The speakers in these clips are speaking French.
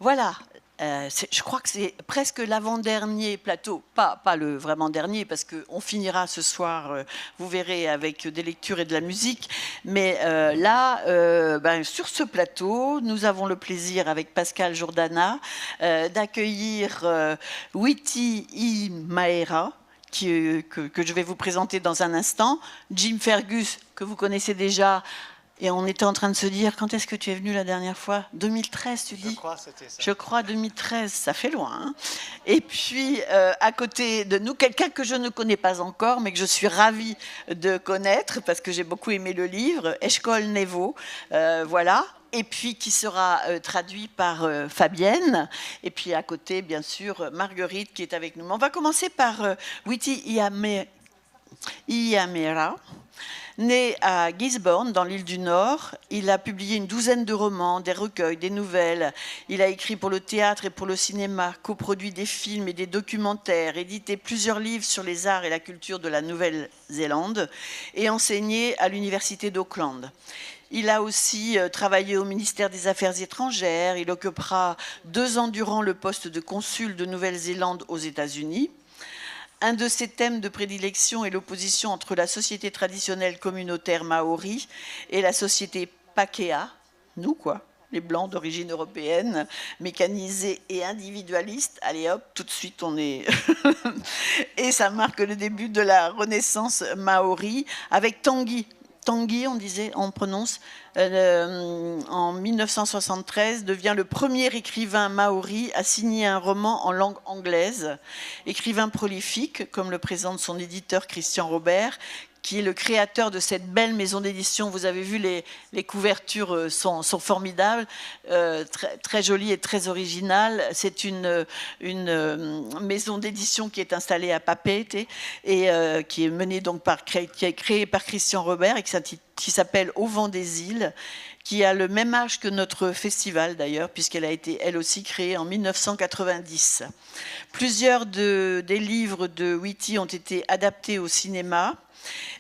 Voilà. Je crois que c'est presque l'avant-dernier plateau, pas le vraiment dernier, parce qu'on finira ce soir, vous verrez, avec des lectures et de la musique. Mais là, sur ce plateau, nous avons le plaisir, avec Pascal Jourdana, d'accueillir Witi Imaera, que je vais vous présenter dans un instant. Jim Fergus, que vous connaissez déjà. Et on était en train de se dire, quand est-ce que tu es venu la dernière fois? 2013, tu dis? Je crois, c'était ça. Je crois 2013, ça fait loin. Hein. Et puis, à côté de nous, quelqu'un que je ne connais pas encore, mais que je suis ravie de connaître, parce que j'ai beaucoup aimé le livre, Eshkol Nevo, voilà. Et puis qui sera traduit par Fabienne. Et puis à côté, bien sûr, Marguerite qui est avec nous. Mais on va commencer par Witi Iamera. Né à Gisborne, dans l'île du Nord, il a publié une douzaine de romans, des recueils, des nouvelles. Il a écrit pour le théâtre et pour le cinéma, coproduit des films et des documentaires, édité plusieurs livres sur les arts et la culture de la Nouvelle-Zélande et enseigné à l'université d'Auckland. Il a aussi travaillé au ministère des Affaires étrangères. Il occupera 2 ans durant le poste de consul de Nouvelle-Zélande aux États-Unis. Un de ses thèmes de prédilection est l'opposition entre la société traditionnelle communautaire maori et la société Pākehā, nous quoi, les blancs d'origine européenne, mécanisés et individualistes. Allez hop, tout de suite on est... Et ça marque le début de la renaissance maori avec Tanguy. Tanguy, on prononce, en 1973, devient le premier écrivain maori à signer un roman en langue anglaise. Écrivain prolifique, comme le présente son éditeur Christian Robert, qui est le créateur de cette belle maison d'édition. Vous avez vu, les couvertures sont formidables, très, très jolies et très originales. C'est une maison d'édition qui est installée à Papeete et qui est menée donc qui est créée par Christian Robert et qui s'appelle Au vent des îles, qui a le même âge que notre festival d'ailleurs, puisqu'elle a été elle aussi créée en 1990. Plusieurs des livres de Witi ont été adaptés au cinéma.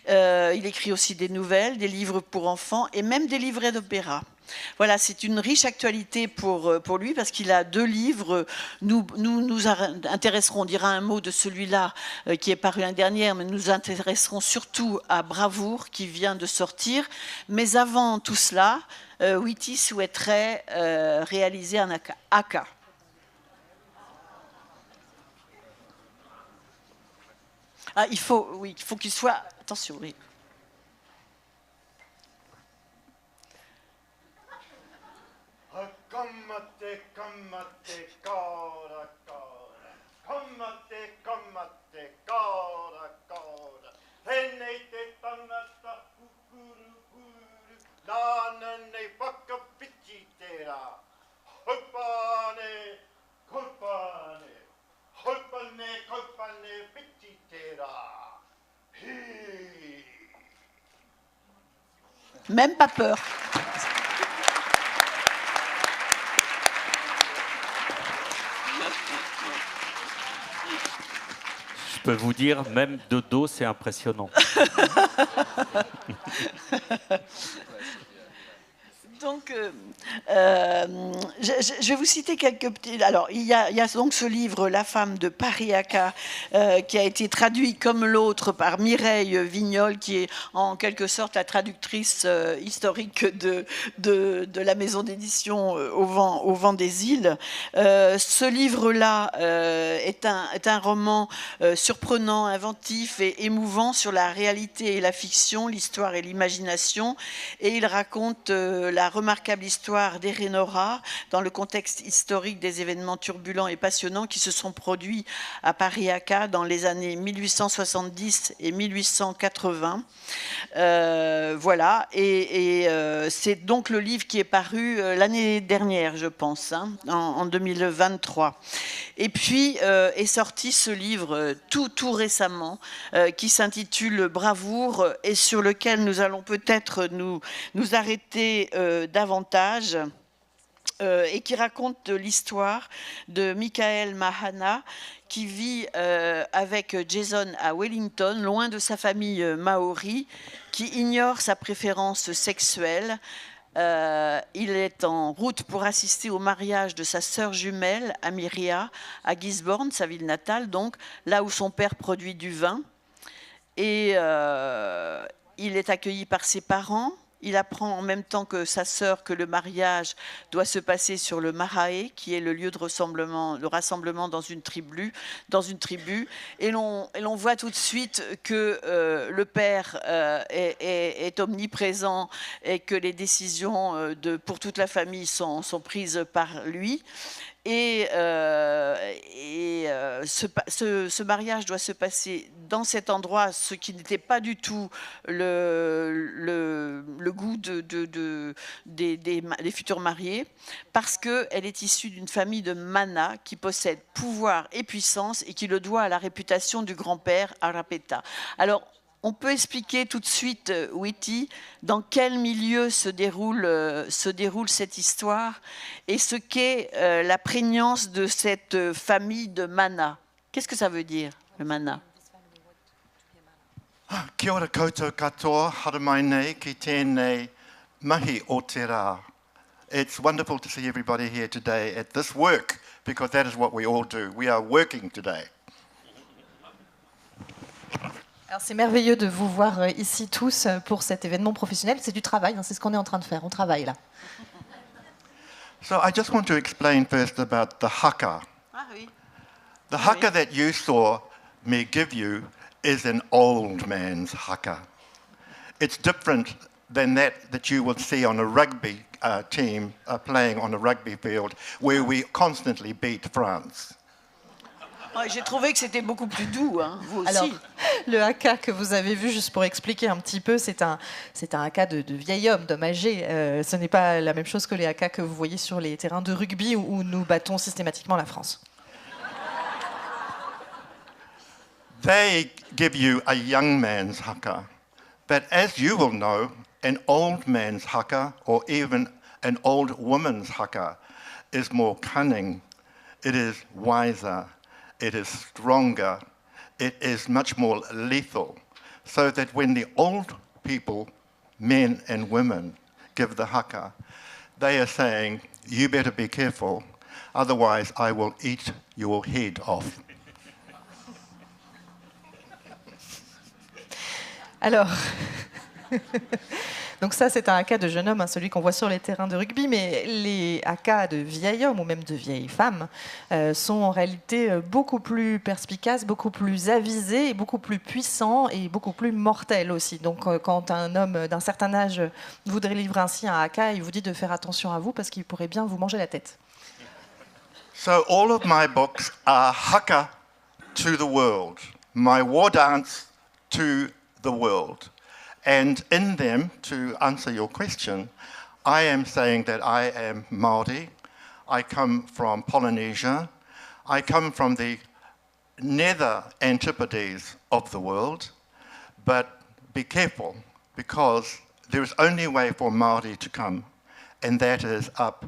Il écrit aussi des nouvelles, des livres pour enfants et même des livrets d'opéra. Voilà, c'est une riche actualité pour lui parce qu'il a 2 livres. Nous intéresserons, on dira un mot de celui-là qui est paru l'année dernière, mais nous intéresserons surtout à Bravoure qui vient de sortir. Mais avant tout cela, Witi souhaiterait réaliser un haka. Ah, il faut qu'il soit... Attention, oui. Même pas peur. Je peux vous dire, même de dos, c'est impressionnant. Donc, je vais vous citer quelques petits... Alors, il y a donc ce livre, La femme de Pariaka, qui a été traduit comme l'autre par Mireille Vignol, qui est en quelque sorte la traductrice historique de la maison d'édition au vent des îles. Ce livre-là est un roman surprenant, inventif et émouvant sur la réalité et la fiction, l'histoire et l'imagination. Et il raconte la remarquable histoire d'Erenora dans le contexte historique des événements turbulents et passionnants qui se sont produits à Pariaka dans les années 1870 et 1880. Voilà, et c'est donc le livre qui est paru l'année dernière, je pense, hein, en 2023. Et puis est sorti ce livre tout récemment qui s'intitule Bravoure et sur lequel nous allons peut-être nous arrêter davantage et qui raconte l'histoire de Michael Mahana qui vit avec Jason à Wellington, loin de sa famille maori, qui ignore sa préférence sexuelle, Il est en route pour assister au mariage de sa sœur jumelle, Amiria, à Gisborne, sa ville natale, donc là où son père produit du vin. Et il est accueilli par ses parents. Il apprend en même temps que sa sœur que le mariage doit se passer sur le Marae, qui est le lieu de rassemblement dans une tribu. Et l'on voit tout de suite que le père est omniprésent et que les décisions pour toute la famille sont prises par lui. Et ce mariage doit se passer dans cet endroit, ce qui n'était pas du tout le goût des futurs mariés, parce qu'elle est issue d'une famille de Mana qui possède pouvoir et puissance et qui le doit à la réputation du grand-père Arapeta. Alors, on peut expliquer tout de suite, Witty, dans quel milieu se déroule cette histoire et ce qu'est la prégnance de cette famille de Mana. Qu'est-ce que ça veut dire, le Mana? Kia ora koutou katoa, haramai nei ki tēnei mahi o te rā. It's wonderful to see everybody here today at this work, because that is what we all do. We are working today. Alors c'est merveilleux de vous voir ici tous pour cet événement professionnel. C'est du travail, hein, c'est ce qu'on est en train de faire. On travaille là. So I just want to explain first about the haka. Ah oui. The haka that you saw me give you is an old man's haka. It's different than that you will see on a rugby team playing on a rugby field where we constantly beat France. J'ai trouvé que c'était beaucoup plus doux, hein, vous aussi. Alors, le haka que vous avez vu, juste pour expliquer un petit peu, c'est un haka de vieil homme, d'homme âgé. Ce n'est pas la même chose que les hakas que vous voyez sur les terrains de rugby où nous battons systématiquement la France. They give you a young man's haka, but as you will know, an old man's haka, or even an old woman's haka, is more cunning, it is wiser, it is stronger, it is much more lethal, so that when the old people, men and women, give the haka, they are saying, you better be careful, otherwise I will eat your head off. Alors, donc ça c'est un haka de jeune homme, hein, celui qu'on voit sur les terrains de rugby, mais les hakas de vieil homme ou même de vieille femme sont en réalité beaucoup plus perspicaces, beaucoup plus avisés, et beaucoup plus puissants et beaucoup plus mortels aussi. Donc quand un homme d'un certain âge voudrait livrer ainsi un haka, il vous dit de faire attention à vous parce qu'il pourrait bien vous manger la tête. So all of my books are haka to the world, my war dance to the world. And in them, to answer your question, I am saying that I am Māori, I come from Polynesia, I come from the nether antipodes of the world, but be careful, because there is only a way for Māori to come, and that is up,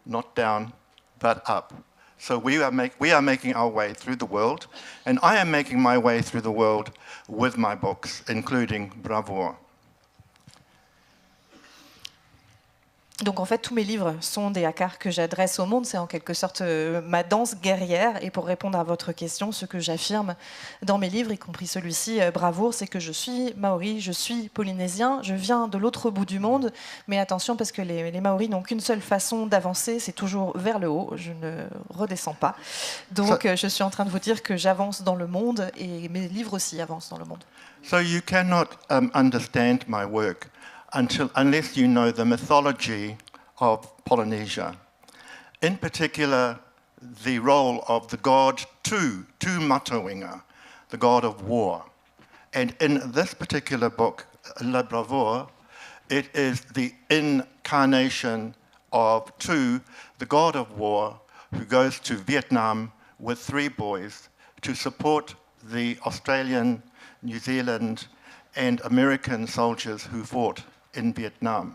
not down, but up. So we are making our way through the world, and I am making my way through the world with my books, including Bravour. Donc en fait, tous mes livres sont des hakas que j'adresse au monde. C'est en quelque sorte ma danse guerrière. Et pour répondre à votre question, ce que j'affirme dans mes livres, y compris celui-ci, Bravour, c'est que je suis Maori, je suis polynésien, je viens de l'autre bout du monde. Mais attention, parce que les Maoris n'ont qu'une seule façon d'avancer, c'est toujours vers le haut. Je ne redescends pas. Donc je suis en train de vous dire que j'avance dans le monde et mes livres aussi avancent dans le monde. So you cannot understand my work unless you know the mythology of Polynesia. In particular, the role of the god Tu Matoinga, the god of war. And in this particular book, La Bravoure, it is the incarnation of Tu, the god of war, who goes to Vietnam with 3 boys to support the Australian, New Zealand, and American soldiers who fought in Vietnam.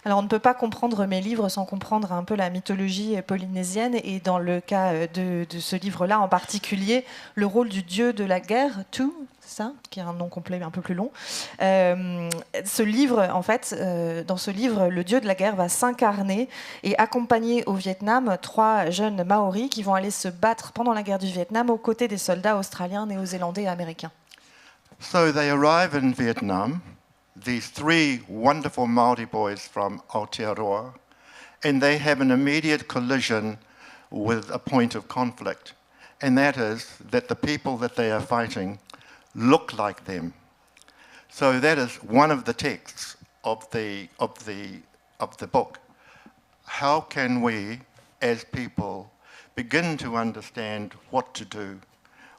Alors on ne peut pas comprendre mes livres sans comprendre un peu la mythologie polynésienne, et dans le cas de ce livre-là en particulier, le rôle du dieu de la guerre, Tu, c'est ça, qui est un nom complet un peu plus long. Ce livre, en fait, dans ce livre, le dieu de la guerre va s'incarner et accompagner au Vietnam 3 jeunes Maoris qui vont aller se battre pendant la guerre du Vietnam aux côtés des soldats australiens, néo-zélandais et américains. So they arrive in Vietnam, these 3 wonderful Māori boys from Aotearoa, and they have an immediate collision with a point of conflict, and that is that the people that they are fighting look like them. So that is one of the texts of the book. How can we, as people, begin to understand what to do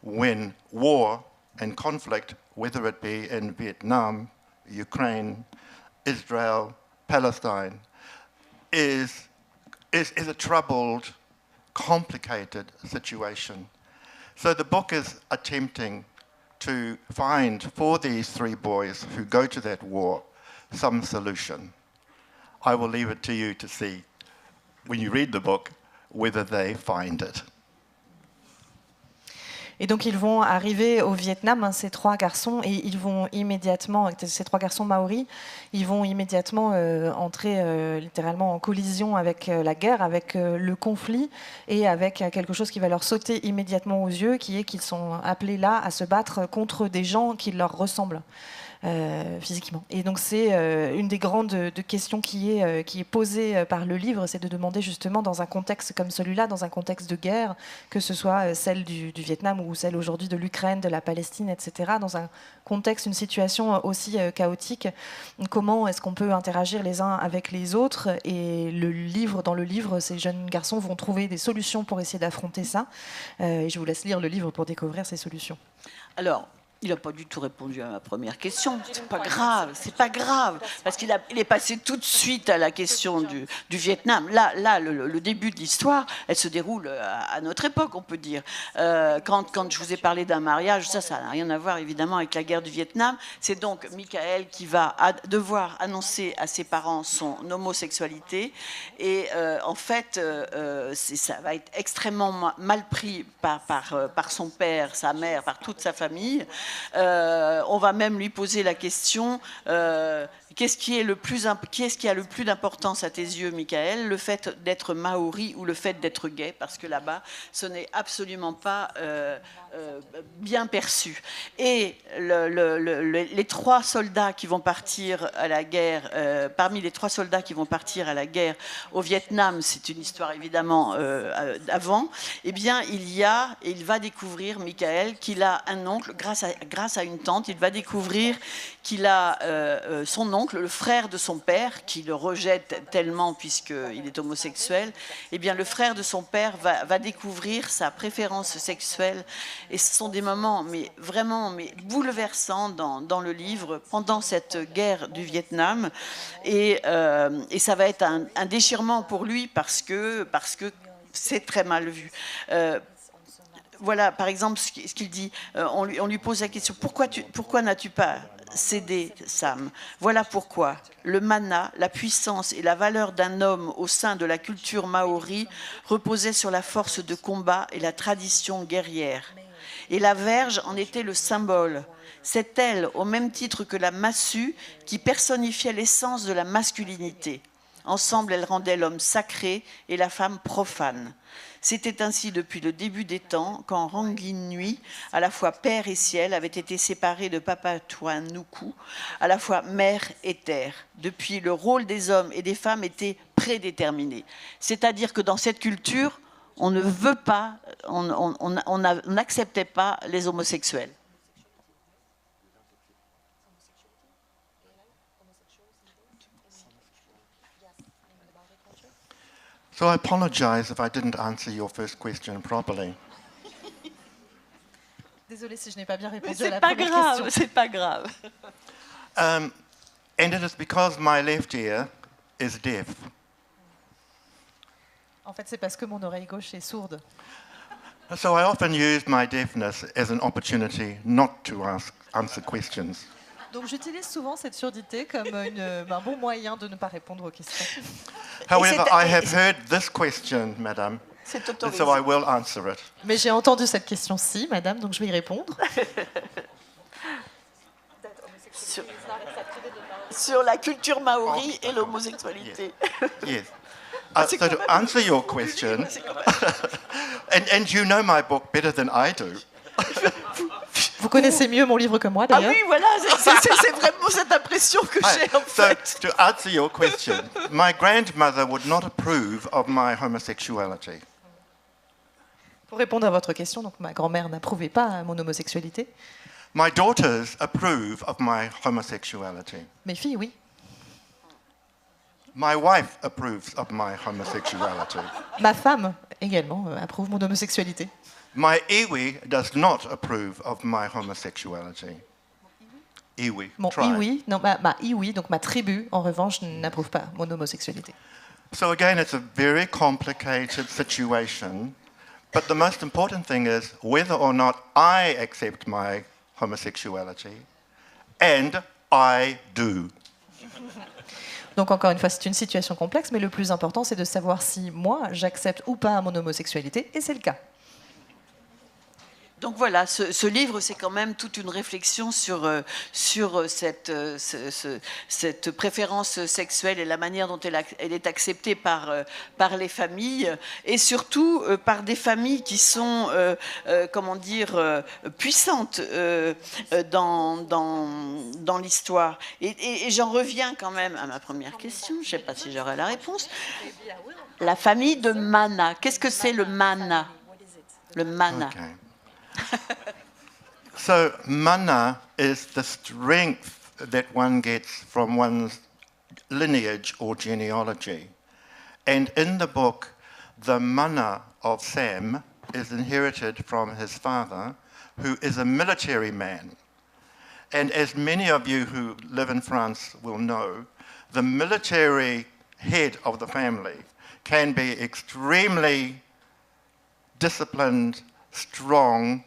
when war and conflict, whether it be in Vietnam, Ukraine, Israel, Palestine, is a troubled, complicated situation. So the book is attempting to find for these 3 boys who go to that war some solution. I will leave it to you to see, when you read the book, whether they find it. Et donc ils vont arriver au Vietnam, ces 3 garçons, et ils vont immédiatement, ces 3 garçons maoris, ils vont immédiatement entrer littéralement en collision avec la guerre, avec le conflit, et avec quelque chose qui va leur sauter immédiatement aux yeux, qui est qu'ils sont appelés là à se battre contre des gens qui leur ressemblent. Physiquement. Et donc c'est une des grandes questions qui est posée par le livre, c'est de demander justement dans un contexte comme celui-là, dans un contexte de guerre, que ce soit celle du Vietnam ou celle aujourd'hui de l'Ukraine, de la Palestine, etc., dans un contexte, une situation aussi chaotique, comment est-ce qu'on peut interagir les uns avec les autres. Et dans le livre, ces jeunes garçons vont trouver des solutions pour essayer d'affronter ça. Et je vous laisse lire le livre pour découvrir ces solutions. Alors, il n'a pas du tout répondu à ma première question. C'est pas grave, parce qu'il est passé tout de suite à la question du Vietnam. Là, le début de l'histoire, elle se déroule à notre époque, on peut dire. Quand je vous ai parlé d'un mariage, ça n'a rien à voir évidemment avec la guerre du Vietnam. C'est donc Michael qui va devoir annoncer à ses parents son homosexualité, et en fait, ça va être extrêmement mal pris par son père, sa mère, par toute sa famille. On va même lui poser la question qu'est-ce qui a le plus d'importance à tes yeux, Michael, le fait d'être maori ou le fait d'être gay, parce que là-bas, ce n'est absolument pas bien perçu. Et les 3 soldats qui vont partir à la guerre, parmi les 3 soldats qui vont partir à la guerre au Vietnam, c'est une histoire évidemment d'avant, eh bien il va découvrir, Michael, qu'il a un oncle, grâce à une tante, il va découvrir qu'il a son oncle, le frère de son père, qui le rejette tellement puisqu'il est homosexuel. Eh bien, le frère de son père va découvrir sa préférence sexuelle. Et ce sont des moments vraiment bouleversants dans le livre, pendant cette guerre du Vietnam. Et ça va être un déchirement pour lui parce que c'est très mal vu. Voilà, par exemple, ce qu'il dit. On lui pose la question, pourquoi n'as-tu pas cédé, Sam? Voilà pourquoi. Le mana, la puissance et la valeur d'un homme au sein de la culture maori reposaient sur la force de combat et la tradition guerrière. Et la verge en était le symbole. C'est elle, au même titre que la massue, qui personnifiait l'essence de la masculinité. Ensemble, elles rendaient l'homme sacré et la femme profane. C'était ainsi depuis le début des temps, quand Ranginui, à la fois père et ciel, avait été séparé de Papatuanuku, à la fois mer et terre. Depuis, le rôle des hommes et des femmes était prédéterminé. C'est-à-dire que dans cette culture, on ne veut pas, on n'acceptait pas les homosexuels. So I apologize if I didn't answer your first question properly. Désolée si je n'ai pas bien répondu à la première question. C'est pas grave. And it is because my left ear is deaf. En fait, c'est parce que mon oreille gauche est sourde. So I often use my deafness as an opportunity not to answer questions. Donc j'utilise souvent cette surdité comme un bon moyen de ne pas répondre aux questions. However, I have heard this question, madam, C'est and autorisé. so I will answer it. Mais j'ai entendu cette question-ci, madame, donc je vais y répondre. Sur la culture maori et l'homosexualité. Yes. So to answer your question, C'est quand même- and you know my book better than I do. Vous connaissez mieux mon livre que moi, Ah d'ailleurs. oui, voilà, c'est vraiment cette impression que j'ai en So fait. to answer your question, my grandmother would not approve of my homosexuality. Pour répondre à votre question, donc ma grand-mère n'approuvait pas mon homosexualité. My daughters approve of my homosexuality. Mes filles, oui. My wife approves of my homosexuality. Ma femme également approuve mon homosexualité. My iwi does not approve of my homosexuality. Iwi, Mon tribe. iwi, non, ma iwi, donc ma tribu, en revanche, n'approuve pas mon homosexualité. So again, it's a very complicated situation, but the most important thing is whether or not I accept my homosexuality, and I do. Donc encore une fois, c'est une situation complexe, mais le plus important, c'est de savoir si moi, j'accepte ou pas mon homosexualité, et c'est le cas. Donc voilà, ce livre, c'est quand même toute une réflexion sur cette préférence sexuelle et la manière dont elle est acceptée par les familles, et surtout par des familles qui sont, puissantes dans l'histoire. Et j'en reviens quand même à ma première question, je ne sais pas si j'aurai la réponse. La famille de Mana, qu'est-ce que c'est le Mana? Le Mana. Okay. So mana is the strength that one gets from one's lineage or genealogy. And in the book, the mana of Sam is inherited from his father, who is a military man. And as many of you who live in France will know, the military head of the family can be extremely disciplined, strong,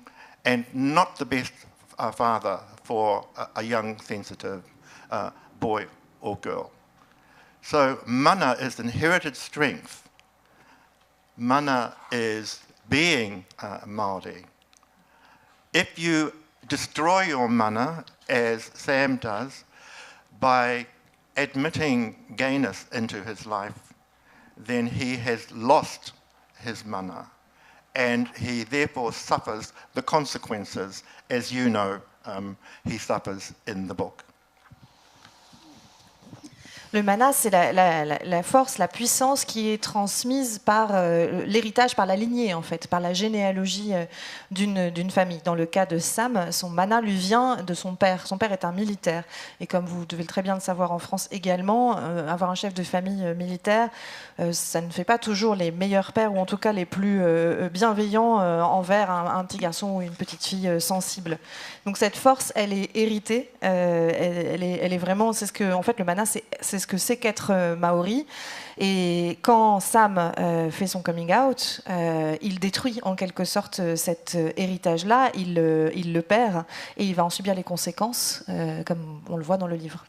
and not the best father for a young, sensitive boy or girl. So mana is inherited strength. Mana is being Māori. If you destroy your mana, as Sam does, by admitting gayness into his life, then he has lost his mana. And he therefore suffers the consequences, as you know, he suffers in the book. Le mana, c'est la force, la puissance qui est transmise par l'héritage, par la lignée en fait, par la généalogie d'une famille. Dans le cas de Sam, son mana lui vient de son père. Son père est un militaire. Et comme vous devez très bien le savoir en France également, avoir un chef de famille militaire, ça ne fait pas toujours les meilleurs pères, ou en tout cas les plus bienveillants envers un petit garçon ou une petite fille sensible. Donc cette force, elle est héritée. Elle est vraiment, c'est ce que, en fait, le mana, c'est ce que c'est qu'être maori. Et quand Sam fait son coming out, il détruit en quelque sorte cet héritage-là, il le perd et il va en subir les conséquences, comme on le voit dans le livre.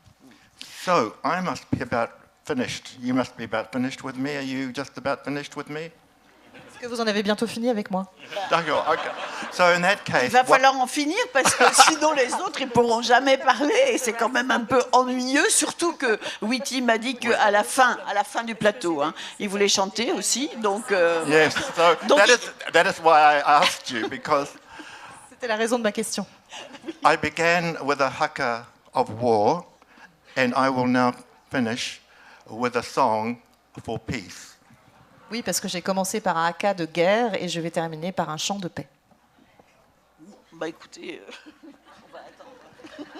So I must be about finished. You must be about finished with me. Are you just about finished with me? Est-ce que vous en avez bientôt fini avec moi? D'accord, okay. So in that case, Il va falloir en finir parce que sinon les autres ils pourront jamais parler et c'est quand même un peu ennuyeux, surtout que Witty m'a dit qu'à la fin du plateau, hein, il voulait chanter aussi, donc. yes. So Donc- that is why I asked you, because C'était la raison de ma question. I began with a haka of war, and I will now finish with a song for peace. Oui, parce que j'ai commencé par un haka de guerre et je vais terminer par un chant de paix. Bah écoutez, on va attendre.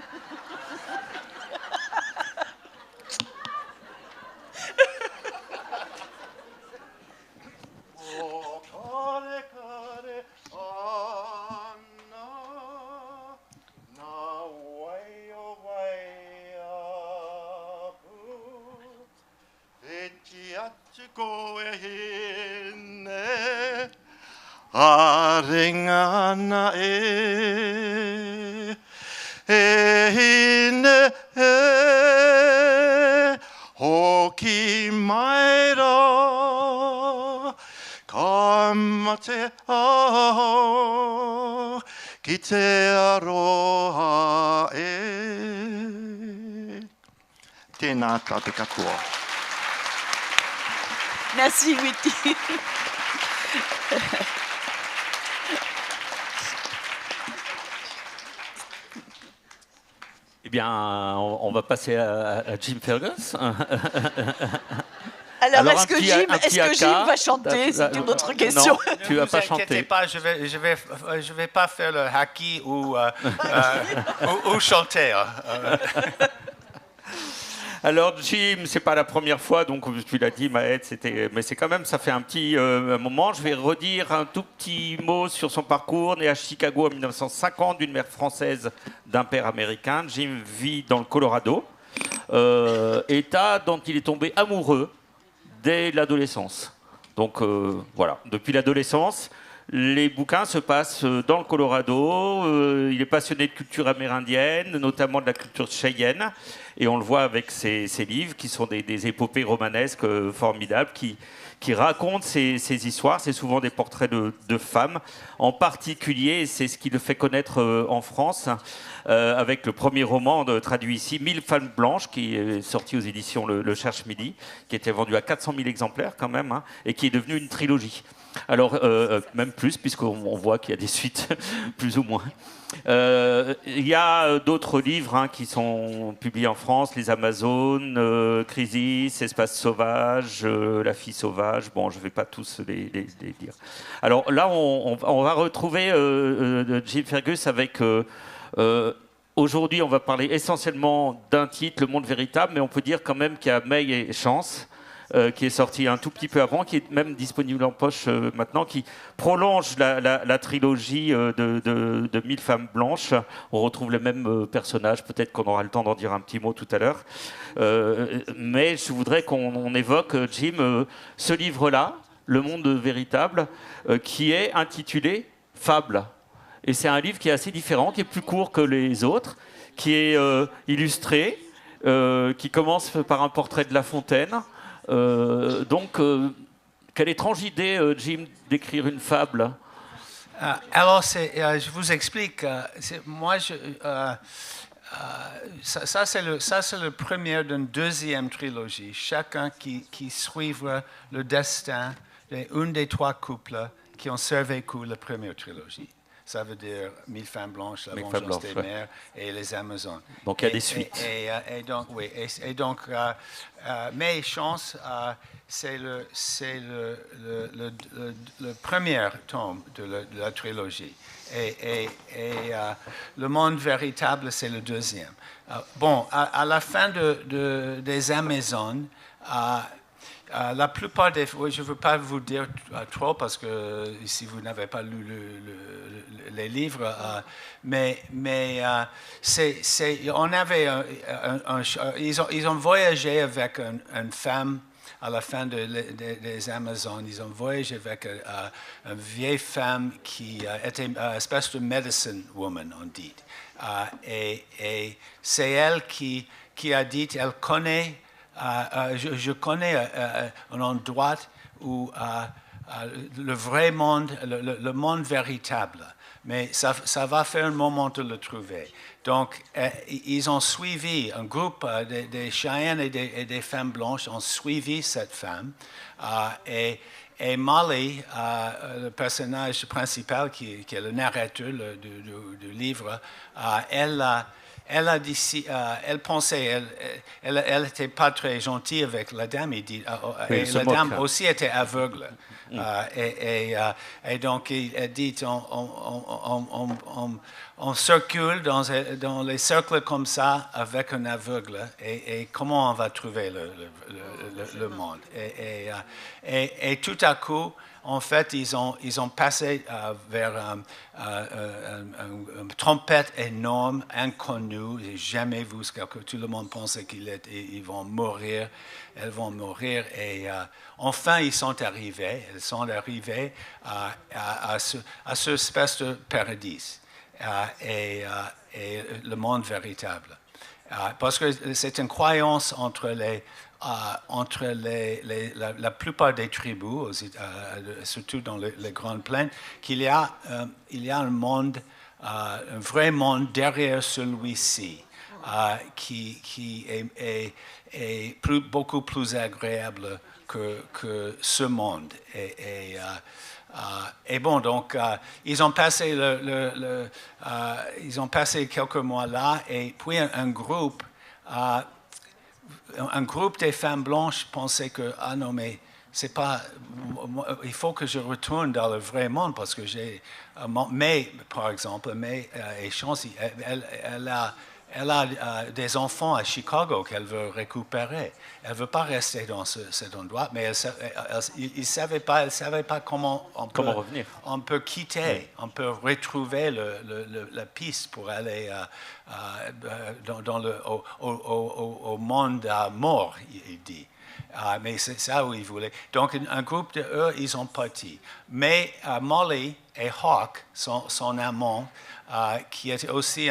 Aringana e hine Aotearoa ki te aroha e. Tēnā tātou katoa. Merci, Witty. Eh bien, on va passer à Jim Fergus. Alors est-ce que Jim va chanter? C'est une autre question. Non, tu ne vas pas chanter. Pas, je vais pas faire le haki ou chanter. Alors Jim, c'est pas la première fois, donc tu l'as dit, Maët, mais c'est quand même, ça fait un petit moment. Je vais redire un tout petit mot sur son parcours. Né à Chicago en 1950, d'une mère française, d'un père américain. Jim vit dans le Colorado, État dont il est tombé amoureux dès l'adolescence. Donc voilà, depuis l'adolescence, les bouquins se passent dans le Colorado. Il est passionné de culture amérindienne, notamment de la culture cheyenne. Et on le voit avec ses livres, qui sont des épopées romanesques formidables, qui racontent ces histoires. C'est souvent des portraits de femmes. En particulier, c'est ce qui le fait connaître en France, avec le premier roman traduit ici, 1000 femmes blanches, qui est sorti aux éditions Le Cherche-Midi, qui était vendu à 400 000 exemplaires quand même, et qui est devenu une trilogie. Alors, même plus, puisqu'on voit qu'il y a des suites, plus ou moins. Il y a d'autres livres qui sont publiés en France, Les Amazones, Crisis, Espace sauvage, La fille sauvage. Bon, je ne vais pas tous les dire. Alors là, on va retrouver Jim Fergus avec... aujourd'hui, on va parler essentiellement d'un titre, Le Monde véritable, mais on peut dire quand même qu'il y a May et Chance, qui est sorti un tout petit peu avant, qui est même disponible en poche maintenant, qui prolonge la trilogie de 1000 femmes blanches. On retrouve les mêmes personnages, peut-être qu'on aura le temps d'en dire un petit mot tout à l'heure. Mais je voudrais qu'on évoque, Jim, ce livre-là, Le Monde véritable, qui est intitulé Fable. Et c'est un livre qui est assez différent, qui est plus court que les autres, qui est illustré, qui commence par un portrait de La Fontaine. Donc, quelle étrange idée, Jim, d'écrire une fable. Alors, je vous explique. Moi, ça c'est le premier d'une deuxième trilogie. Chacun qui suivra le destin d'un des trois couples qui ont survécu la première trilogie. Ça veut dire 1000 femmes blanches, La vengeance des mers et Les Amazones. Donc il y a des suites. Et donc, oui. Et donc, May et Chance, c'est le premier tome de la trilogie. Et Le Monde véritable, c'est le deuxième. Bon, à la fin des Amazones, la plupart des... je ne veux pas vous dire trop parce que si vous n'avez pas lu les livres, mais on avait ils ont voyagé avec une femme à la fin des Amazones. Ils ont voyagé avec une vieille femme qui était une espèce de medicine woman, on dit. Et c'est elle qui a dit, elle connaît... je connais un endroit où le vrai monde, le monde véritable, mais ça va faire un moment de le trouver. Donc, ils ont suivi, un groupe des Cheyennes et des femmes blanches ont suivi cette femme. Et Molly, le personnage principal, qui est le narrateur du livre, elle pensait, elle n'était pas très gentille avec la dame. Et la dame aussi était aveugle. Et donc, elle dit, on circule dans les cercles comme ça avec un aveugle. Et comment on va trouver le monde? Et tout à coup, en fait, ils ont passé vers une trompette énorme, inconnue, j'ai jamais vu ce que tout le monde pensait qu'ils vont mourir, elles vont mourir. Et enfin, elles sont arrivées à ce espèce de paradis et le monde véritable. Parce que c'est une croyance entre entre la plupart des tribus, surtout dans les grandes plaines, qu'il y a un monde, un vrai monde derrière celui-ci, qui est beaucoup plus agréable que ce monde. Et bon, donc, ils ont passé quelques mois là, et puis un groupe des femmes blanches pensait que, ah non, mais c'est pas, il faut que je retourne dans le vrai monde parce que May, par exemple, May et Chance, elle a des enfants à Chicago qu'elle veut récupérer. Elle ne veut pas rester dans cet endroit, mais elle ne savait pas comment revenir. On peut quitter, on peut retrouver la piste pour aller au monde mort, il dit. Mais c'est ça où il voulait. Donc, un groupe de eux, ils ont parti. Mais Molly et Hawk, son amant, qui était aussi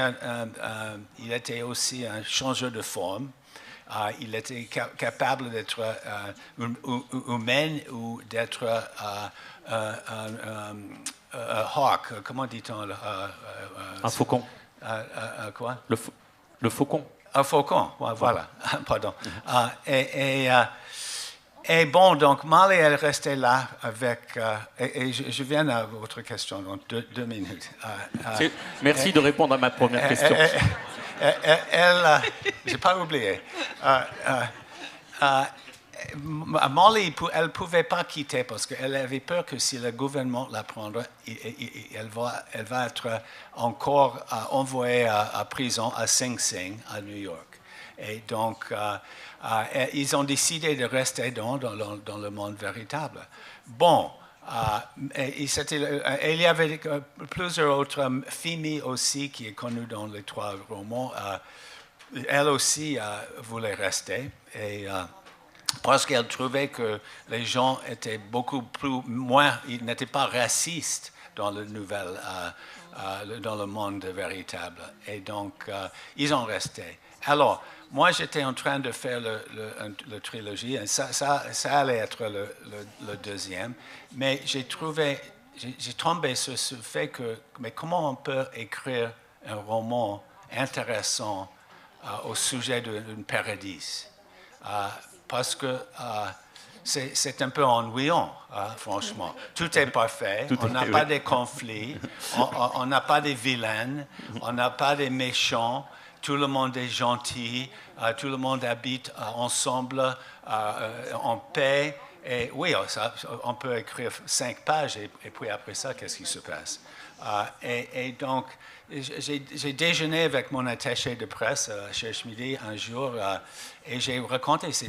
il était aussi un changeur de forme. Il était capable d'être humain ou d'être hawk. Comment dit-on? Un faucon. Quoi? Le faucon. Un faucon, voilà. Pardon. Et bon, donc Molly, elle restait là avec... et je viens à votre question dans 2 minutes. Merci de répondre à ma première question. J'ai pas oublié. Molly, elle ne pouvait pas quitter parce qu'elle avait peur que si le gouvernement la prendrait, elle va être encore envoyée à prison à Sing Sing, à New York. Et donc, ils ont décidé de rester dans le monde véritable. Bon, il y avait plusieurs autres filles aussi qui est connue dans les 3 romans. Elle aussi voulait rester et parce qu'elle trouvait que les gens étaient ils n'étaient pas racistes dans le dans le monde véritable. Et donc, ils ont resté. Alors, moi, j'étais en train de faire la trilogie, et ça allait être le deuxième, mais j'ai tombé sur ce fait mais comment on peut écrire un roman intéressant au sujet d'un paradis? Parce que c'est un peu ennuyant, franchement. Tout est parfait, on n'a pas de conflits, on n'a pas de vilains, on n'a pas de méchants. Tout le monde est gentil, tout le monde habite ensemble en paix. Et oui, on peut écrire 5 pages et puis après ça, qu'est-ce qui se passe? Et donc, j'ai déjeuné avec mon attaché de presse chez Schmidi un jour et j'ai raconté ce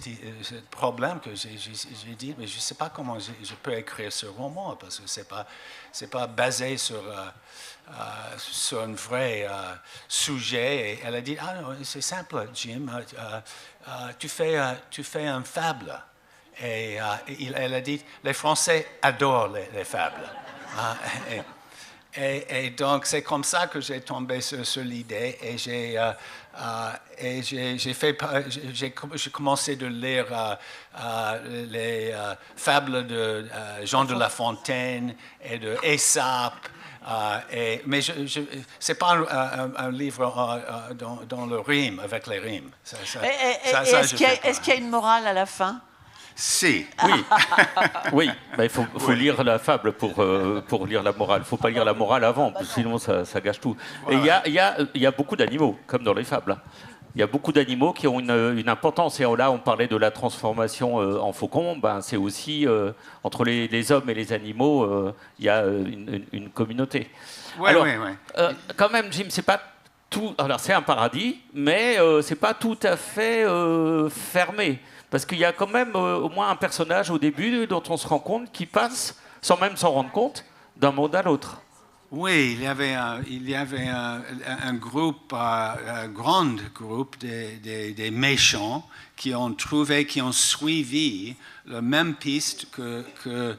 problème que j'ai dit, mais je ne sais pas comment je peux écrire ce roman parce que c'est pas basé sur un vrai sujet. Et elle a dit, c'est simple, Jim, tu fais un fable. Et elle a dit, les Français adorent les fables. Et donc, c'est comme ça que j'ai tombé sur l'idée et j'ai commencé de lire les fables de Jean de La Fontaine et de Aesop. Mais ce n'est pas un livre dans le rime, avec les rimes. Est-ce qu'il y a une morale à la fin? Si. Oui, il faut lire la fable pour lire la morale. Il ne faut pas lire la morale avant, sinon ça gâche tout. Voilà. Et il y a beaucoup d'animaux, comme dans les fables. Il y a beaucoup d'animaux qui ont une importance. Et là, on parlait de la transformation en faucon. C'est aussi, entre les hommes et les animaux, il y a une communauté. Oui. Quand même, Jim, c'est pas tout... Alors, c'est un paradis, mais c'est pas tout à fait fermé. Parce qu'il y a quand même au moins un personnage au début dont on se rend compte qui passe, sans même s'en rendre compte, d'un monde à l'autre. Oui, il y avait un groupe, un grand groupe des méchants qui ont suivi la même piste que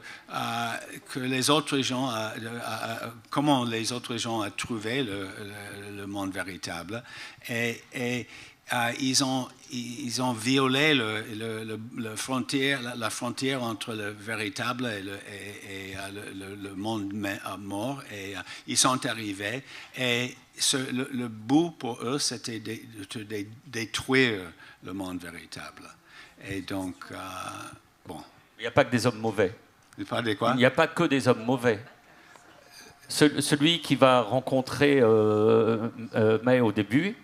les autres gens, comment les autres gens ont trouvé le monde véritable. Et ils ont violé la frontière entre le véritable et le monde mort. Et ils sont arrivés. Et le but pour eux, c'était de détruire le monde véritable. Et donc, bon. Il n'y a pas que des hommes mauvais. Pas des quoi? Il n'y a pas que des hommes mauvais. Celui qui va rencontrer May au début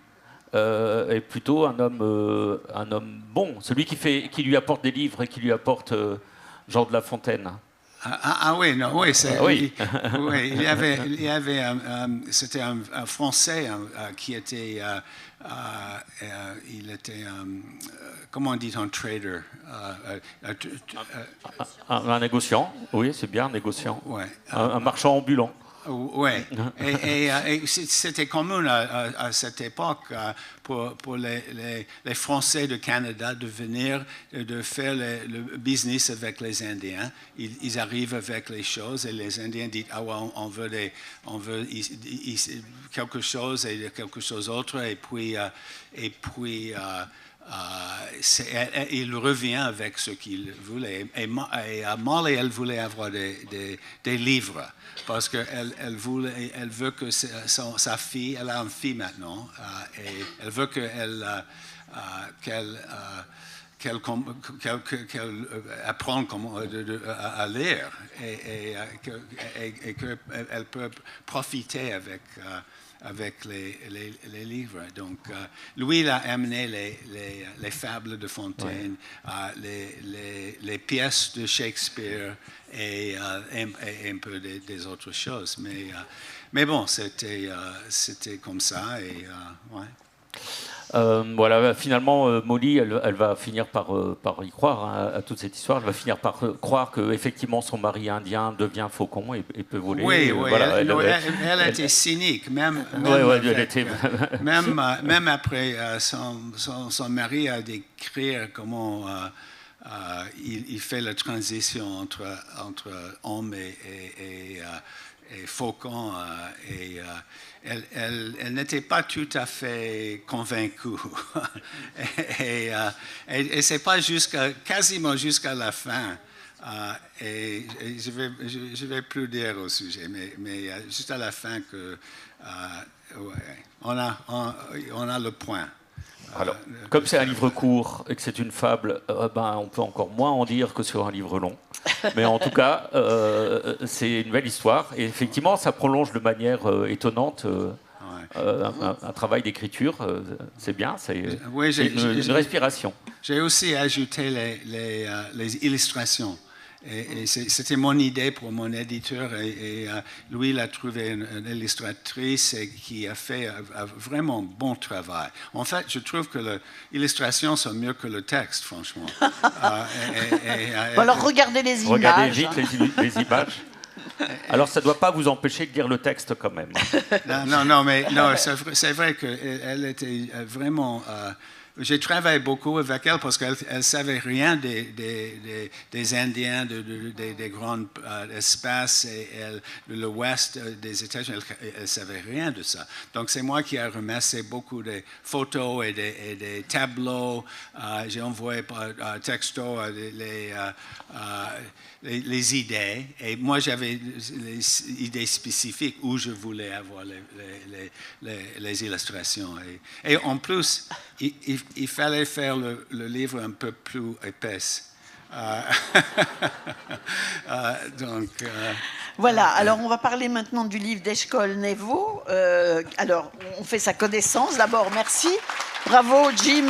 est plutôt un homme bon. Celui qui lui apporte des livres et qui lui apporte Jean de La Fontaine. Oui, non, oui, oui. Oui, il y avait c'était un Français qui était, il était, comment on dit un trader, un négociant, oui, c'est bien, un négociant, ouais, un marchand ambulant. Oui, et c'était commun à cette époque pour les Français du Canada de venir, de faire le business avec les Indiens. Ils arrivent avec les choses et les Indiens disent ah ouais, on veut quelque chose et quelque chose d'autre et puis il revient avec ce qu'il voulait. Et Molly, elle voulait avoir des livres parce qu'elle veut que sa fille, elle a une fille maintenant, et elle veut qu'elle apprenne à lire et qu'elle peut profiter avec les livres. Donc, lui, il a amené les fables de Fontaine, les pièces de Shakespeare et un peu des autres choses. Mais bon, c'était comme ça. Et, ouais. Voilà, finalement, Molly, elle va finir par y croire à toute cette histoire. Elle va finir par croire qu'effectivement son mari indien devient faucon et peut voler. Oui, voilà, elle était cynique, même après son mari a décrit comment il fait la transition entre homme et faucon. Elle n'était pas tout à fait convaincue. et c'est pas quasiment jusqu'à la fin. Et je vais plus dire au sujet, mais juste à la fin que on a le point. Alors, comme c'est un livre court et que c'est une fable, on peut encore moins en dire que sur un livre long. Mais en tout cas, c'est une belle histoire. Et effectivement, ça prolonge de manière étonnante un travail d'écriture. C'est bien, c'est une respiration. J'ai aussi ajouté les illustrations. Et c'était mon idée pour mon éditeur. Et lui, il a trouvé une illustratrice qui a fait un vraiment bon travail. En fait, je trouve que l'illustration sont mieux que le texte, franchement. Alors, regardez les images. Regardez vite les images. Alors, ça ne doit pas vous empêcher de lire le texte quand même. Non, c'est vrai qu'elle était vraiment... J'ai travaillé beaucoup avec elle parce qu'elle ne savait rien des Indiens, des grands espaces et de l'ouest des États-Unis. Elle ne savait rien de ça. Donc, c'est moi qui ai ramassé beaucoup de photos et des tableaux. J'ai envoyé par texto les idées. Et moi, j'avais les idées spécifiques où je voulais avoir les illustrations. Et en plus, il fallait faire le livre un peu plus épaisse. Voilà, alors on va parler maintenant du livre d'Eshkol Nevo. Alors, on fait sa connaissance. D'abord, merci. Bravo, Jim.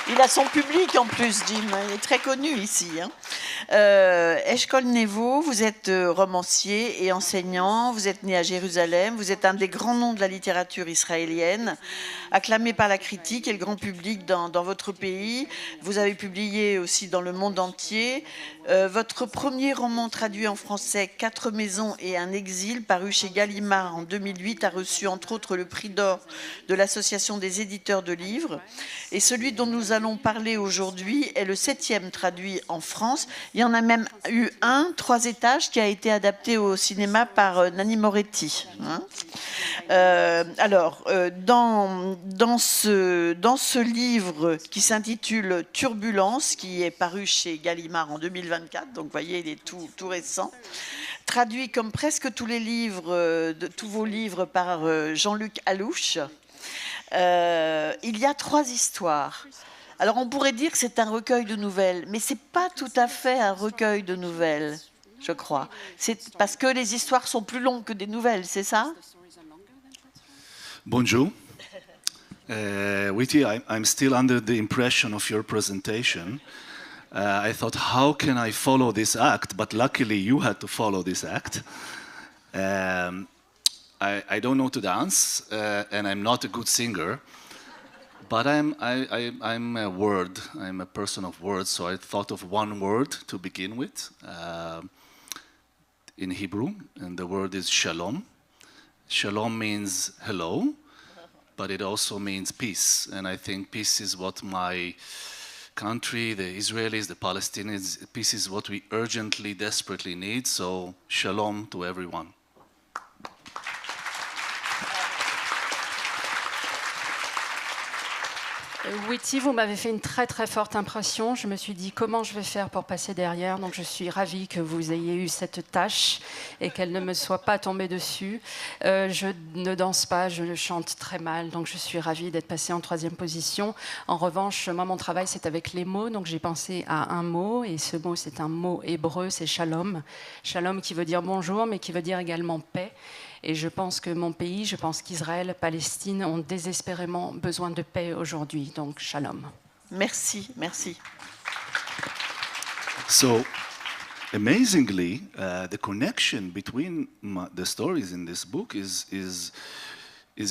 Il a son public en plus, Jim. Il est très connu ici. Eshkol Nevo, vous êtes romancier et enseignant. Vous êtes né à Jérusalem. Vous êtes un des grands noms de la littérature israélienne, acclamé par la critique et le grand public dans votre pays. Vous avez publié aussi dans le monde entier. Votre premier roman traduit en français, 4 maisons et un exil, paru chez Gallimard en 2008, a reçu entre autres le prix d'or de l'Association des éditeurs de livres. Et celui dont nous allons parler aujourd'hui est le 7e traduit en France. Il y en a même eu 3 étages, qui a été adapté au cinéma par Nanni Moretti. Dans ce livre qui s'intitule Turbulence, qui est paru chez Gallimard en 2024, donc vous voyez, il est tout récent, traduit comme presque tous les livres, tous vos livres par Jean-Luc Alouche, il y a 3 histoires. Alors on pourrait dire que c'est un recueil de nouvelles, mais c'est pas tout à fait un recueil de nouvelles, je crois. C'est parce que les histoires sont plus longues que des nouvelles, c'est ça? Bonjour. Witty, I'm still under the impression of your presentation. I thought, how can I follow this act? But luckily, you had to follow this act. I don't know to dance, and I'm not a good singer. But I'm a word. I'm a person of words, so I thought of one word to begin with in Hebrew, and the word is shalom. Shalom means hello, but it also means peace. And I think peace is what my country, the Israelis, the Palestinians, peace is what we urgently, desperately need. So shalom to everyone. Witty, vous m'avez fait une très très forte impression. Je me suis dit comment je vais faire pour passer derrière. Donc je suis ravie que vous ayez eu cette tâche et qu'elle ne me soit pas tombée dessus. Je ne danse pas, je chante très mal. Donc je suis ravie d'être passée en 3e position. En revanche, moi mon travail c'est avec les mots. Donc j'ai pensé à un mot et ce mot c'est un mot hébreu, c'est shalom. Shalom qui veut dire bonjour mais qui veut dire également paix. Et je pense que mon pays, je pense qu'Israël, Palestine ont désespérément besoin de paix aujourd'hui. Donc, shalom. Merci, merci. So, amazingly, the connection between the stories in this book is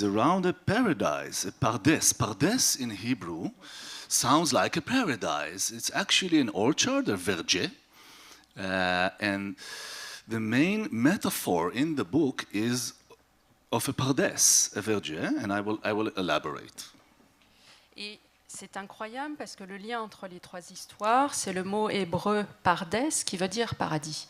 around a paradise, a pardes. Pardes in Hebrew sounds like a paradise. It's actually an orchard, a verger, and the main metaphor in the book is of a pardes, a verger, and I will elaborate. Et c'est incroyable parce que le lien entre les 3 histoires, c'est le mot hébreu pardes qui veut dire paradis.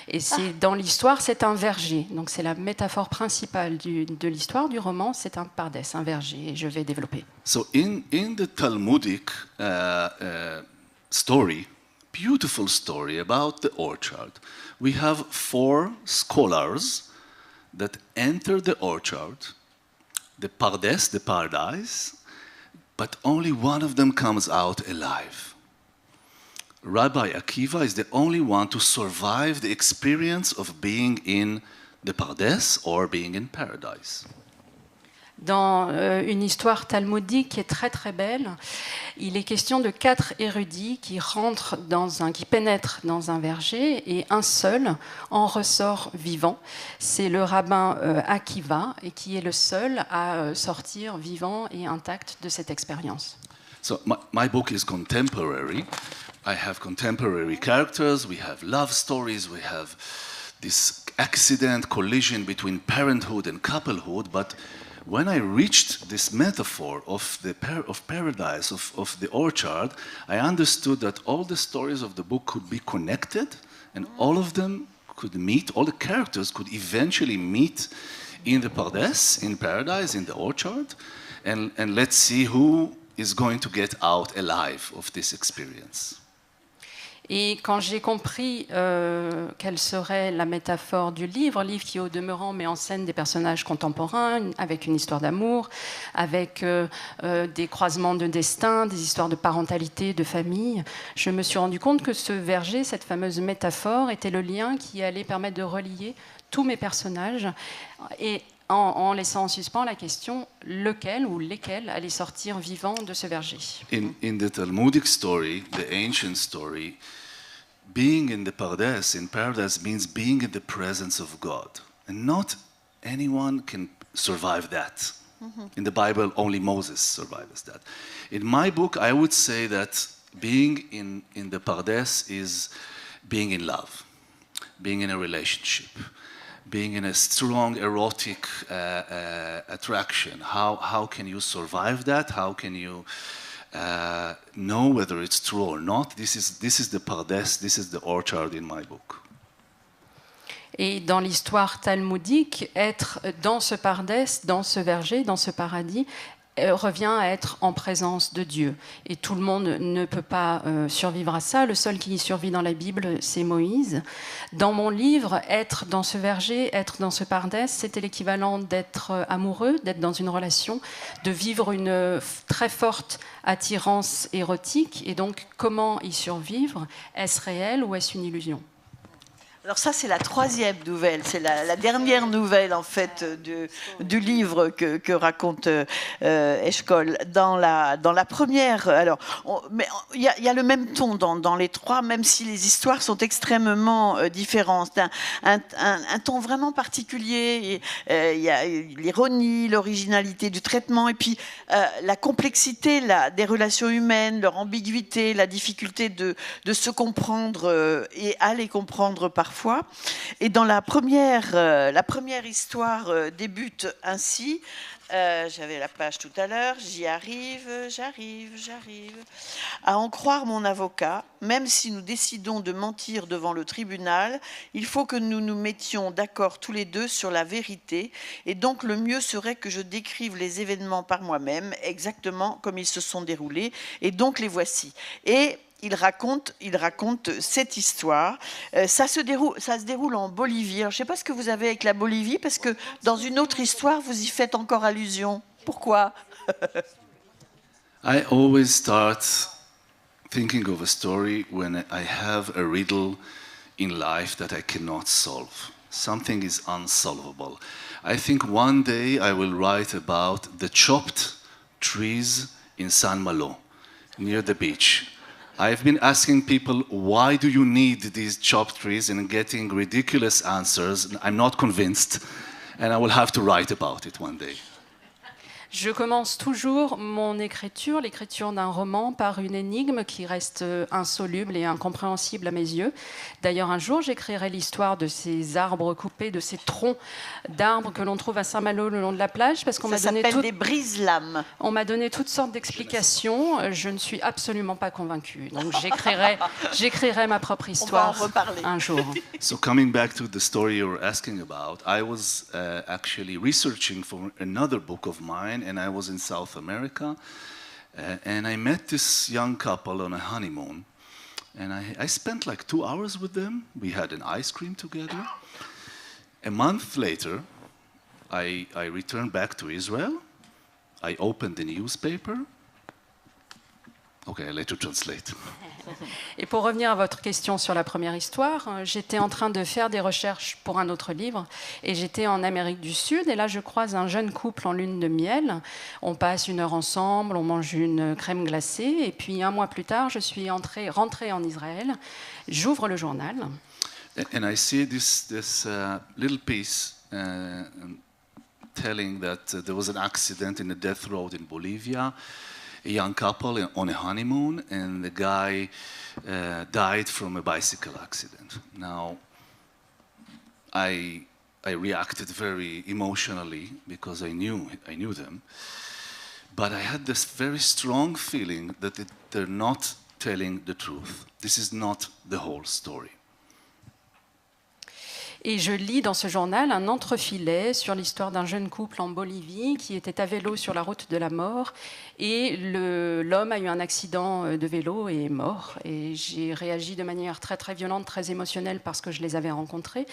Et c'est dans l'histoire, c'est un verger. Donc c'est la métaphore principale de l'histoire du roman, c'est un pardes, un verger. Et je vais développer. So in the Talmudic story, beautiful story about the orchard. We have 4 scholars that enter the orchard, the pardes, the paradise, but only one of them comes out alive. Rabbi Akiva is the only one to survive the experience of being in the pardes or being in paradise. Dans une histoire talmudique qui est très très belle, il est question de 4 érudits qui pénètrent dans un verger et un seul en ressort vivant. C'est le rabbin Akiva et qui est le seul à sortir vivant et intact de cette expérience. So my book is contemporary. I have contemporary characters, we have love stories, we have this accident, collision between parenthood and couplehood, but when I reached this metaphor of paradise, of the orchard, I understood that all the stories of the book could be connected and all of them could meet, all the characters could eventually meet in the pardes, in paradise, in the orchard, and let's see who is going to get out alive of this experience. Et quand j'ai compris quelle serait la métaphore du livre qui au demeurant met en scène des personnages contemporains avec une histoire d'amour, avec des croisements de destin, des histoires de parentalité, de famille, je me suis rendu compte que ce verger, cette fameuse métaphore, était le lien qui allait permettre de relier tous mes personnages et en laissant en suspens la question lequel ou lesquels allaient sortir vivants de ce verger. In the Talmudic story, the ancient story, being in the Pardes, in paradise, means being in the presence of God. And not anyone can survive that. In the Bible, only Moses survives that. In my book, I would say that being in the Pardes is being in love, being in a relationship, being in a strong erotic attraction. How can you survive that? How can you know whether it's true or not? This is the pardes, this is the orchard in my book. Et dans l'histoire talmudique, être dans ce Pardès, dans ce verger, dans ce paradis, revient à être en présence de Dieu. Et tout le monde ne peut pas survivre à ça. Le seul qui y survit dans la Bible, c'est Moïse. Dans mon livre, être dans ce verger, être dans ce Pardès, c'était l'équivalent d'être amoureux, d'être dans une relation, de vivre une très forte attirance érotique. Et donc, comment y survivre? Est-ce réel ou est-ce une illusion? Alors ça, c'est la troisième nouvelle, c'est la dernière nouvelle en fait du livre que raconte Eshkol. Dans la première, alors, mais il y a le même ton dans les trois, même si les histoires sont extrêmement différentes. Un ton vraiment particulier. Il y a l'ironie, l'originalité du traitement, et puis la complexité des relations humaines, leur ambiguïté, la difficulté de se comprendre et à les comprendre parfois. Et dans la première histoire débute ainsi. J'avais la page tout à l'heure. J'arrive. À en croire mon avocat, même si nous décidons de mentir devant le tribunal, il faut que nous nous mettions d'accord tous les deux sur la vérité. Et donc le mieux serait que je décrive les événements par moi-même, exactement comme ils se sont déroulés. Et donc les voici. Et il raconte cette histoire. Ça se déroule en Bolivie. Alors, je ne sais pas ce que vous avez avec la Bolivie, parce que dans une autre histoire, vous y faites encore allusion. Pourquoi? I always start thinking of a story when I have a riddle in life that I cannot solve. Something is unsolvable. I think one day I will write about the chopped trees in San Malo, near the beach. I've been asking people, why do you need these chopped trees, and getting ridiculous answers. I'm not convinced, and I will have to write about it one day. Je commence toujours mon écriture, l'écriture d'un roman, par une énigme qui reste insoluble et incompréhensible à mes yeux. D'ailleurs, un jour, j'écrirai l'histoire de ces arbres coupés, de ces troncs d'arbres que l'on trouve à Saint-Malo le long de la plage, parce qu'on m'a donné des brise-lames. On m'a donné toutes sortes d'explications. Je ne suis absolument pas convaincue. Donc, j'écrirai ma propre histoire un jour. So coming back to the story you were asking about, I was actually researching for another book of mine. And I was in South America, and I met this young couple on a honeymoon, and I spent like 2 hours with them. We had an ice cream together. A month later, I returned back to Israel. I opened the newspaper. Okay, I'll let you translate. Et pour revenir à votre question sur la première histoire, j'étais en train de faire des recherches pour un autre livre et j'étais en Amérique du Sud et là je croise un jeune couple en lune de miel. On passe 1 heure ensemble, on mange une crème glacée et puis 1 mois plus tard, je suis rentrée en Israël. J'ouvre le journal. And I see this little piece telling that there was an accident in a death road in Bolivia. A young couple on a honeymoon, and the guy died from a bicycle accident. Now, I reacted very emotionally because I knew them, but I had this very strong feeling that they're not telling the truth. This is not the whole story. Et je lis dans ce journal un entrefilet sur l'histoire d'un jeune couple en Bolivie qui était à vélo sur la route de la mort. Et l'homme a eu un accident de vélo et est mort. Et j'ai réagi de manière très très violente, très émotionnelle parce que je les avais rencontrés.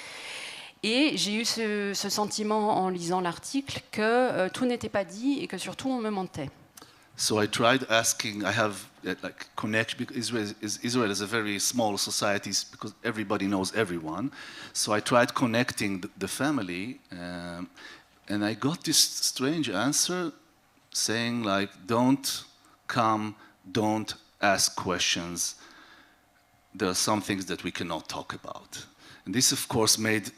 Et j'ai eu ce sentiment en lisant l'article que tout n'était pas dit et que surtout on me mentait. So I tried asking, I have connection, because Israel is a very small society because everybody knows everyone. So I tried connecting the family, and I got this strange answer saying like, don't come, don't ask questions. There are some things that we cannot talk about. And this of course made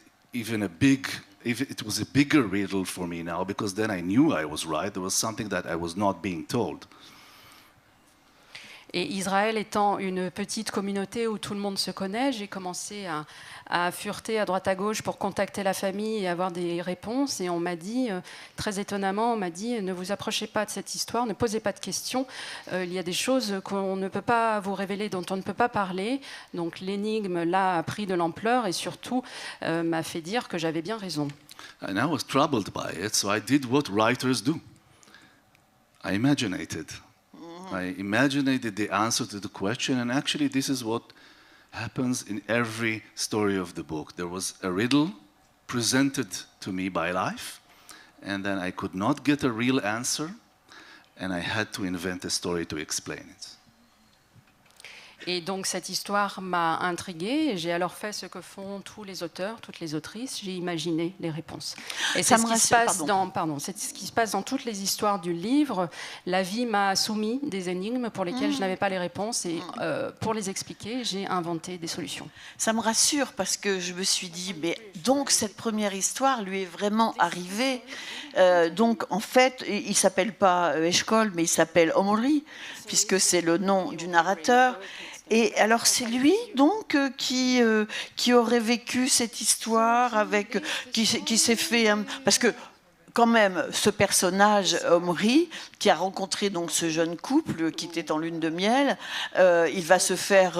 it was a bigger riddle for me now, because then I knew I was right. There was something that I was not being told. Et Israël étant une petite communauté où tout le monde se connaît, j'ai commencé à fureter à droite à gauche pour contacter la famille et avoir des réponses. Et on m'a dit, très étonnamment, on m'a dit, ne vous approchez pas de cette histoire, ne posez pas de questions. Il y a des choses qu'on ne peut pas vous révéler, dont on ne peut pas parler. Donc l'énigme, là, a pris de l'ampleur et surtout m'a fait dire que j'avais bien raison. And I was troubled by it, so I did what writers do. I imaginated. I imaginated the answer to the question, and actually this is what happens in every story of the book. There was a riddle presented to me by life, and then I could not get a real answer, and I had to invent a story to explain it. Et donc cette histoire m'a intriguée et j'ai alors fait ce que font tous les auteurs, toutes les autrices, j'ai imaginé les réponses. Et c'est ce qui se passe c'est ce qui se passe dans toutes les histoires du livre. La vie m'a soumis des énigmes pour lesquelles je n'avais pas les réponses et pour les expliquer, j'ai inventé des solutions. Ça me rassure parce que je me suis dit, mais donc cette première histoire lui est vraiment arrivée. Donc en fait, il ne s'appelle pas Eshkol, mais il s'appelle Omri, puisque c'est le nom du narrateur. Et alors c'est lui donc qui aurait vécu cette histoire avec qui s'est fait parce que quand même ce personnage Omri qui a rencontré donc ce jeune couple qui était en lune de miel, il va se faire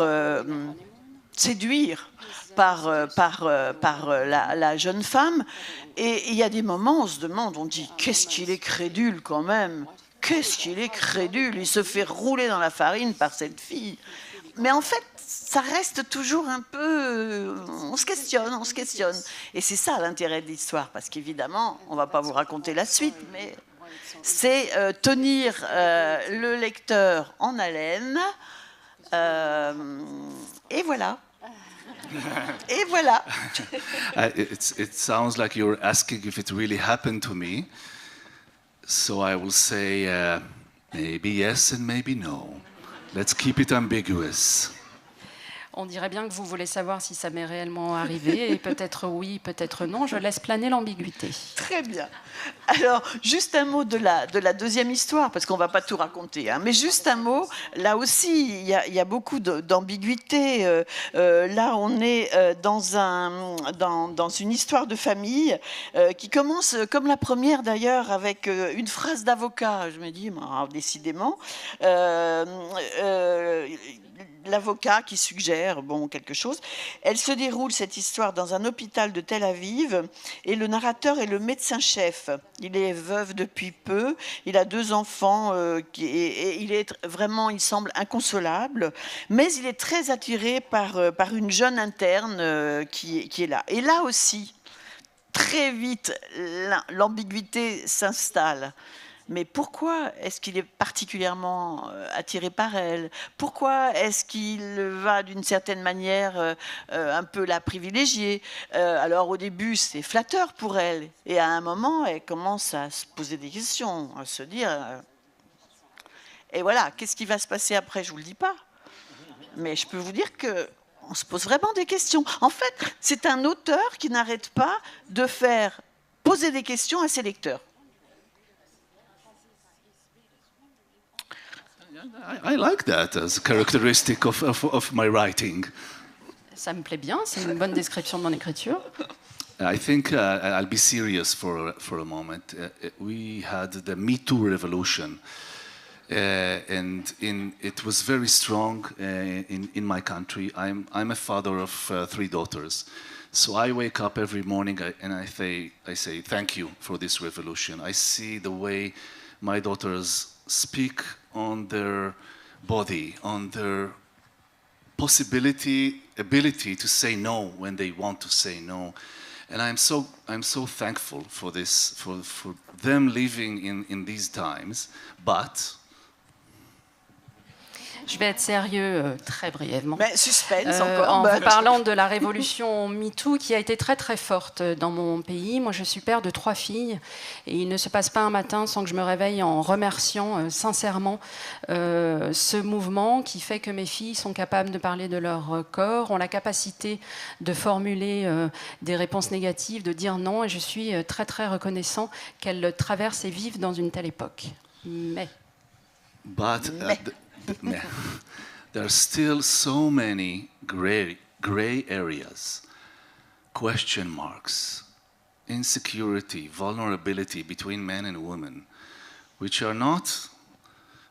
séduire par la jeune femme et il y a des moments où on se demande, on dit qu'est-ce qu'il est crédule quand même, qu'est-ce qu'il est crédule, il se fait rouler dans la farine par cette fille. Mais en fait, ça reste toujours un peu... On se questionne. Et c'est ça l'intérêt de l'histoire, parce qu'évidemment, on ne va pas vous raconter la suite, mais c'est tenir le lecteur en haleine. Et voilà. Et voilà. It sounds like you're asking if it really happened to me. So I will say maybe yes and maybe no. Let's keep it ambiguous. On dirait bien que vous voulez savoir si ça m'est réellement arrivé, et peut-être oui, peut-être non. Je laisse planer l'ambiguïté. Très bien. Alors, juste un mot de la deuxième histoire, parce qu'on ne va pas tout raconter, hein, mais juste un mot. Là aussi, il y a beaucoup d'ambiguïté. Là, on est dans une histoire de famille qui commence, comme la première d'ailleurs, avec une phrase d'avocat. Je me dis, décidément... l'avocat qui suggère quelque chose. Elle se déroule, cette histoire, dans un hôpital de Tel Aviv et le narrateur est le médecin-chef. Il est veuf depuis peu, il a 2 enfants et il semble inconsolable, mais il est très attiré par une jeune interne qui est là. Et là aussi, très vite, l'ambiguïté s'installe. Mais pourquoi est-ce qu'il est particulièrement attiré par elle? Pourquoi est-ce qu'il va d'une certaine manière un peu la privilégier? Alors au début c'est flatteur pour elle et à un moment elle commence à se poser des questions, à se dire et voilà, qu'est-ce qui va se passer après? Je vous le dis pas, mais je peux vous dire que on se pose vraiment des questions. En fait, c'est un auteur qui n'arrête pas de faire poser des questions à ses lecteurs. I like that as a characteristic of my writing. Ça me plaît bien, c'est une bonne description de mon écriture. I think I'll be serious for a moment. We had the Me Too revolution, and it was very strong in my country. I'm a father of 3 daughters, so I wake up every morning and I say thank you for this revolution. I see the way my daughters speak on their body, on their ability to say no when they want to say no. And I'm so thankful for this, for them living in these times. But je vais être sérieux très brièvement. Mais suspense encore. En vous parlant de la révolution MeToo qui a été très très forte dans mon pays. Moi, je suis père de 3 filles et il ne se passe pas un matin sans que je me réveille en remerciant sincèrement ce mouvement qui fait que mes filles sont capables de parler de leur corps, ont la capacité de formuler des réponses négatives, de dire non, et je suis très très reconnaissant qu'elles traversent et vivent dans une telle époque. there are still so many gray areas, question marks, insecurity, vulnerability between men and women, which are not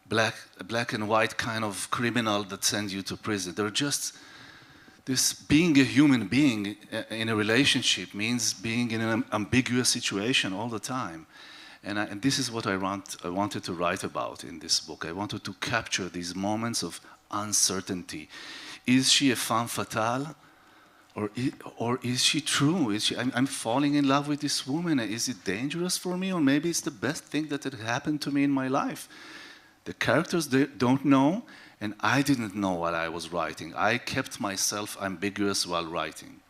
black and white kind of criminal that sends you to prison. They're just this being a human being in a relationship means being in an ambiguous situation all the time. And this is what I wanted to write about in this book. I wanted to capture these moments of uncertainty. Is she a femme fatale? Or is she true? I'm falling in love with this woman. Is it dangerous for me? Or maybe it's the best thing that had happened to me in my life. The characters don't know, and I didn't know while I was writing. I kept myself ambiguous while writing.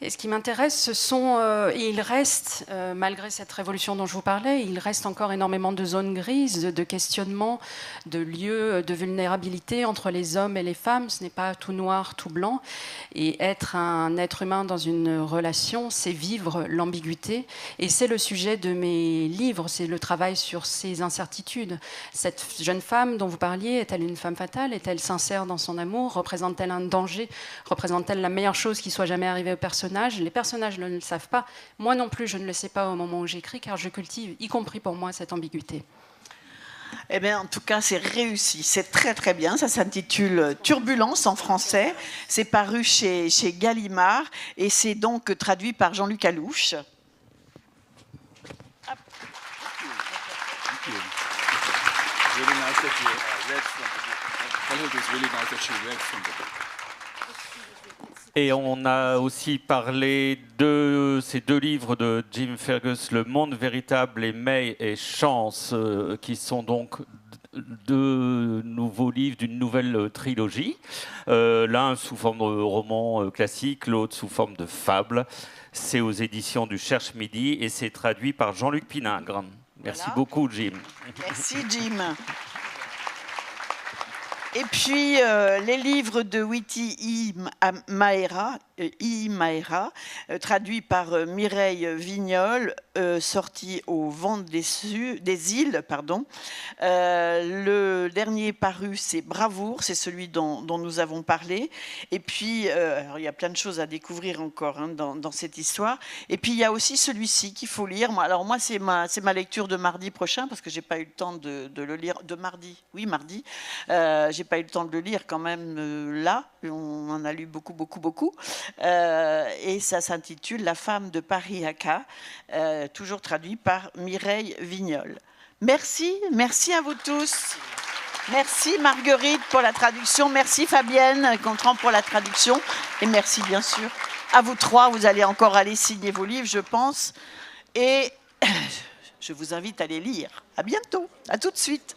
Et ce qui m'intéresse, ce sont, et il reste, malgré cette révolution dont je vous parlais, il reste encore énormément de zones grises, de questionnements, de lieux de vulnérabilité entre les hommes et les femmes. Ce n'est pas tout noir, tout blanc. Et être un être humain dans une relation, c'est vivre l'ambiguïté. Et c'est le sujet de mes livres, c'est le travail sur ces incertitudes. Cette jeune femme dont vous parliez, est-elle une femme fatale? Est-elle sincère dans son amour? Représente-t-elle un danger? Représente-t-elle la meilleure chose qui soit jamais arrivée au personnage? Les personnages ne le savent pas. Moi non plus, je ne le sais pas au moment où j'écris, car je cultive, y compris pour moi, cette ambiguïté. Eh bien, en tout cas, c'est réussi. C'est très, très bien. Ça s'intitule Turbulence en français. C'est paru chez Gallimard et c'est donc traduit par Jean-Luc Alouche. Et on a aussi parlé de ces deux livres de Jim Fergus, Le Monde Véritable et May et Chance, qui sont donc deux nouveaux livres d'une nouvelle trilogie. L'un sous forme de roman classique, l'autre sous forme de fable. C'est aux éditions du Cherche Midi et c'est traduit par Jean-Luc Piningre. Merci beaucoup, Jim. Merci, Jim. Et puis, les livres de Witi Ihimaera, traduits par Mireille Vignol, sortis au Vent des Îles. Le dernier paru, c'est Bravoure, c'est celui dont nous avons parlé. Et puis, alors, il y a plein de choses à découvrir encore dans cette histoire. Et puis, il y a aussi celui-ci qu'il faut lire. Alors, moi, c'est ma lecture de mardi prochain, parce que je n'ai pas eu le temps de le lire. De mardi, oui, mardi. J'ai pas eu le temps de le lire quand même là. On en a lu beaucoup. Et ça s'intitule La femme de Paris Haka, toujours traduit par Mireille Vignol. Merci à vous tous. Merci Marguerite pour la traduction. Merci Fabienne Gontran pour la traduction. Et merci bien sûr à vous trois. Vous allez encore aller signer vos livres, je pense. Et je vous invite à les lire. À bientôt. À tout de suite.